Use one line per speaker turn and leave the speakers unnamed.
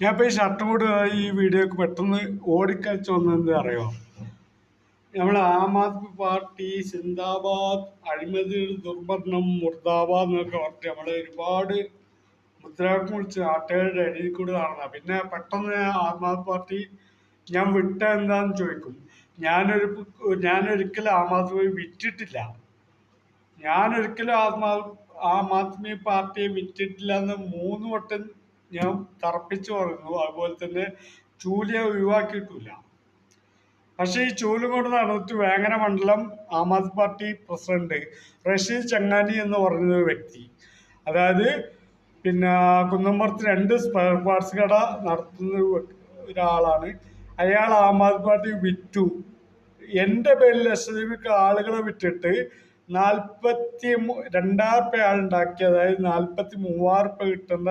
ഞാൻ ഇപ്പോൾ ഈ ഷർട്ടും കൂടെ ഈ വീഡിയോക്ക് പെട്ടെന്ന് ഓടിക്കളിച്ച് വന്നത് അറിയോ? നമ്മൾ ആം ആദ്മി പാർട്ടി സിന്ദാബാദ്, അഴിമതി ദുർഭരണം മുർദാബാദ് എന്നൊക്കെ പറഞ്ഞിട്ട് നമ്മൾ ഒരുപാട് മുദ്രാവാക്യം വിളിച്ച് നാട്ടുകാരുടെ ഇടയിൽ കൂടെ നടന്ന പിന്നെ പെട്ടെന്ന് ആം ആദ്മി പാർട്ടി ഞാൻ വിട്ട എന്താന്ന് ചോദിക്കും. ഞാനൊരിക്കലും ആം ആദ്മി വിറ്റിട്ടില്ല. ഞാനൊരിക്കലും ആം ആദ്മി പാർട്ടിയെ വിറ്റിട്ടില്ല എന്ന് 3 വട്ടം ഞാൻ തറപ്പിച്ചു പറയുന്നു. അതുപോലെ തന്നെ ചൂലിയെ ഒഴിവാക്കിയിട്ടില്ല. പക്ഷേ ഈ ചൂലും കൊണ്ട് നടന്നിട്ട് വേങ്ങര മണ്ഡലം ആം ആദ്മി പാർട്ടി പ്രസിഡന്റ് റഷീദ് ചങ്ങാനി എന്ന് പറയുന്ന വ്യക്തി, അതായത് പിന്നെ കുന്നമ്പുറത്ത് 2 സ്പെയർ പാർട്സ് കട നടത്തുന്ന ഒരാളാണ്. അയാൾ ആം ആദ്മി പാർട്ടി വിറ്റു. എൻ്റെ പേരിൽ ലക്ഷദ്വീപിക്ക് ആളുകളെ വിറ്റിട്ട് 42,000 അയാൾ ഉണ്ടാക്കി. അതായത് 43,000 കിട്ടുന്ന